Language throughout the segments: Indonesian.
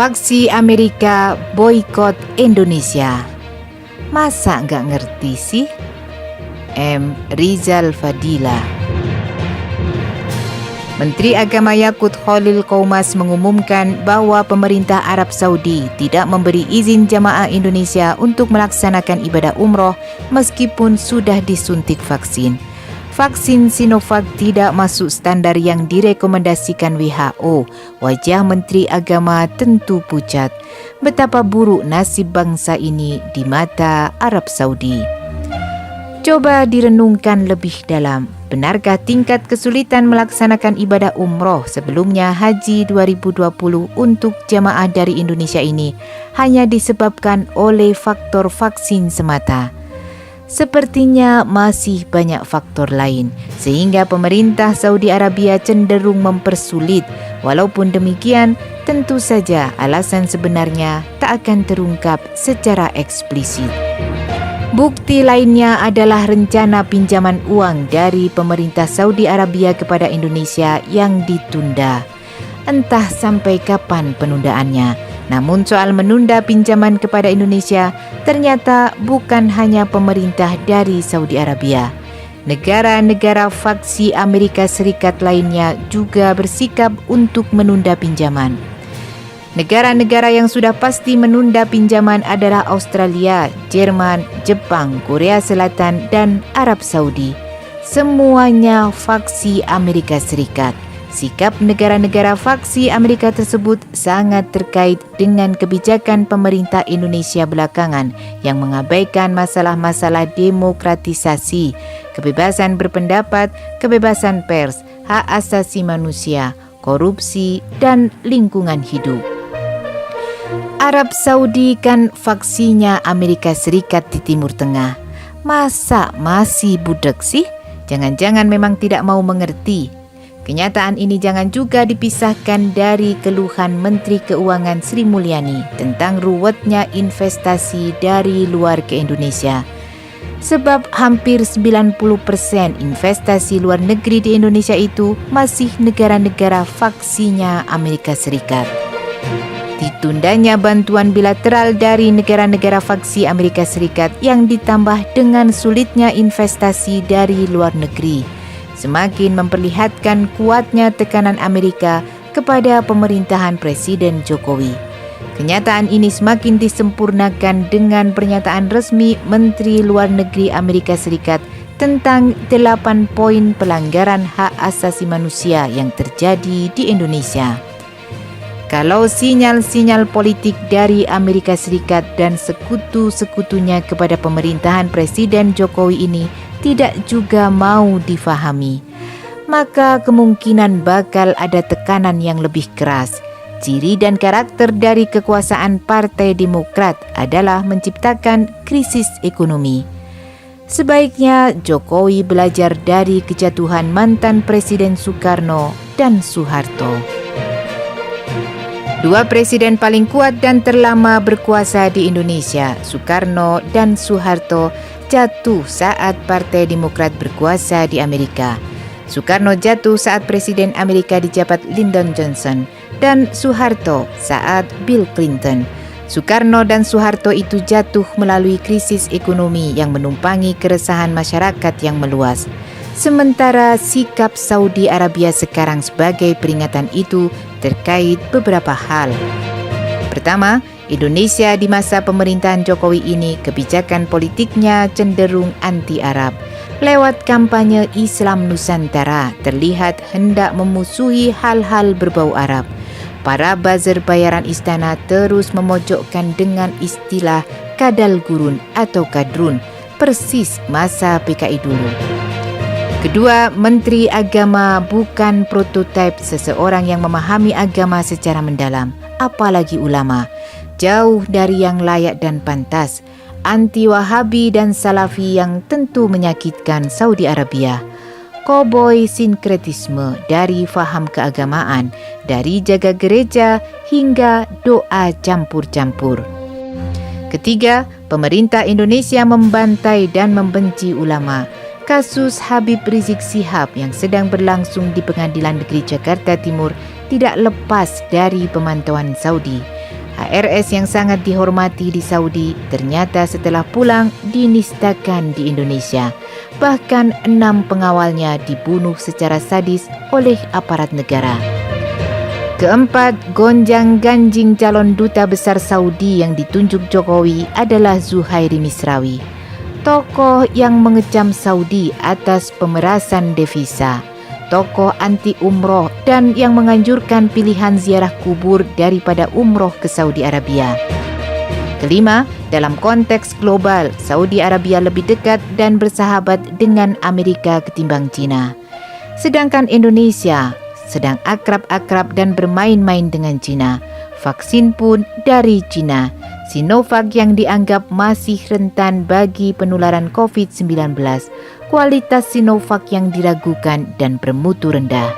Faksi Amerika boikot Indonesia. Masa nggak ngerti sih? M. Rizal Fadila. Menteri Agama Yakut Khalil Qoumas mengumumkan bahwa pemerintah Arab Saudi tidak memberi izin jamaah Indonesia untuk melaksanakan ibadah umroh meskipun sudah disuntik vaksin. Vaksin Sinovac tidak masuk standar yang direkomendasikan WHO. Wajah Menteri Agama tentu pucat. Betapa buruk nasib bangsa ini di mata Arab Saudi. Coba direnungkan lebih dalam. Benarkah tingkat kesulitan melaksanakan ibadah umroh sebelumnya Haji 2020 untuk jamaah dari Indonesia ini hanya disebabkan oleh faktor vaksin semata? Sepertinya masih banyak faktor lain, sehingga pemerintah Saudi Arabia cenderung mempersulit. Walaupun demikian, tentu saja alasan sebenarnya tak akan terungkap secara eksplisit. Bukti lainnya adalah rencana pinjaman uang dari pemerintah Saudi Arabia kepada Indonesia yang ditunda. Entah sampai kapan penundaannya. Namun soal menunda pinjaman kepada Indonesia ternyata bukan hanya pemerintah dari Saudi Arabia. Negara-negara faksi Amerika Serikat lainnya juga bersikap untuk menunda pinjaman. Negara-negara yang sudah pasti menunda pinjaman adalah Australia, Jerman, Jepang, Korea Selatan, dan Arab Saudi. Semuanya faksi Amerika Serikat. Sikap negara-negara faksi Amerika tersebut sangat terkait dengan kebijakan pemerintah Indonesia belakangan yang mengabaikan masalah-masalah demokratisasi, kebebasan berpendapat, kebebasan pers, hak asasi manusia, korupsi, dan lingkungan hidup. Arab Saudi kan faksinya Amerika Serikat di Timur Tengah. Masa masih budek sih? Jangan-jangan memang tidak mau mengerti. Kenyataan ini jangan juga dipisahkan dari keluhan Menteri Keuangan Sri Mulyani tentang ruwetnya investasi dari luar ke Indonesia. Sebab hampir 90% investasi luar negeri di Indonesia itu masih negara-negara faksinya Amerika Serikat. Ditundanya bantuan bilateral dari negara-negara faksi Amerika Serikat yang ditambah dengan sulitnya investasi dari luar negeri semakin memperlihatkan kuatnya tekanan Amerika kepada pemerintahan Presiden Jokowi. Kenyataan ini semakin disempurnakan dengan pernyataan resmi Menteri Luar Negeri Amerika Serikat tentang 8 poin pelanggaran hak asasi manusia yang terjadi di Indonesia. Kalau sinyal-sinyal politik dari Amerika Serikat dan sekutu-sekutunya kepada pemerintahan Presiden Jokowi ini tidak juga mau difahami, maka kemungkinan bakal ada tekanan yang lebih keras. Ciri dan karakter dari kekuasaan Partai Demokrat adalah menciptakan krisis ekonomi. Sebaiknya Jokowi belajar dari kejatuhan mantan Presiden Soekarno dan Soeharto. Dua presiden paling kuat dan terlama berkuasa di Indonesia, Soekarno dan Soeharto, jatuh saat Partai Demokrat berkuasa di Amerika. Soekarno jatuh saat Presiden Amerika dijabat Lyndon Johnson dan Soeharto saat Bill Clinton. Soekarno dan Soeharto itu jatuh melalui krisis ekonomi yang menumpangi keresahan masyarakat yang meluas. Sementara sikap Saudi Arabia sekarang sebagai peringatan itu terkait beberapa hal. Pertama, Indonesia di masa pemerintahan Jokowi ini kebijakan politiknya cenderung anti-Arab. Lewat kampanye Islam Nusantara terlihat hendak memusuhi hal-hal berbau Arab. Para buzzer bayaran istana terus memojokkan dengan istilah kadal gurun atau kadrun, persis masa PKI dulu. Kedua, Menteri Agama bukan prototipe seseorang yang memahami agama secara mendalam, apalagi ulama. Jauh dari yang layak dan pantas, anti-Wahabi dan Salafi yang tentu menyakitkan Saudi Arabia. Koboi sinkretisme dari faham keagamaan, dari jaga gereja hingga doa campur-campur. Ketiga, pemerintah Indonesia membantai dan membenci ulama. Kasus Habib Rizik Syihab yang sedang berlangsung di Pengadilan Negeri Jakarta Timur tidak lepas dari pemantauan Saudi. HRS yang sangat dihormati di Saudi ternyata setelah pulang dinistakan di Indonesia. Bahkan 6 pengawalnya dibunuh secara sadis oleh aparat negara. Keempat, gonjang-ganjing calon duta besar Saudi yang ditunjuk Jokowi adalah Zuhairi Misrawi, tokoh yang mengecam Saudi atas pemerasan devisa, tokoh anti umroh dan yang menganjurkan pilihan ziarah kubur daripada umroh ke Saudi Arabia. Kelima, dalam konteks global, Saudi Arabia lebih dekat dan bersahabat dengan Amerika ketimbang China. Sedangkan Indonesia sedang akrab-akrab dan bermain-main dengan China. Vaksin pun dari China. Sinovac yang dianggap masih rentan bagi penularan COVID-19. Kualitas Sinovac yang diragukan dan bermutu rendah.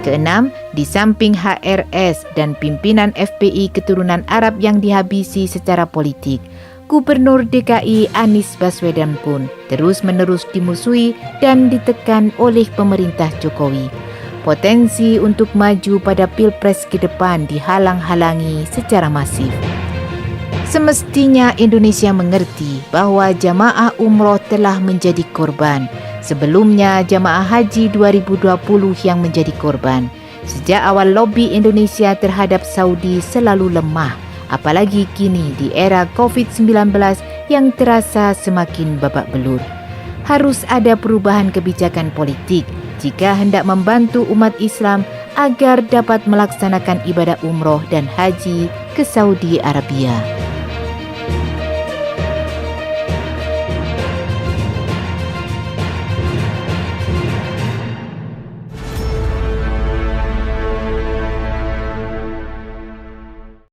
Keenam, di samping HRS dan pimpinan FPI keturunan Arab yang dihabisi secara politik, Gubernur DKI Anies Baswedan pun terus-menerus dimusuhi dan ditekan oleh pemerintah Jokowi. Potensi untuk maju pada Pilpres ke depan dihalang-halangi secara masif. Semestinya Indonesia mengerti bahwa jamaah umroh telah menjadi korban. Sebelumnya jamaah haji 2020 yang menjadi korban. Sejak awal lobi Indonesia terhadap Saudi selalu lemah, apalagi kini di era COVID-19 yang terasa semakin babak belur. Harus ada perubahan kebijakan politik jika hendak membantu umat Islam agar dapat melaksanakan ibadah umroh dan haji ke Saudi Arabia.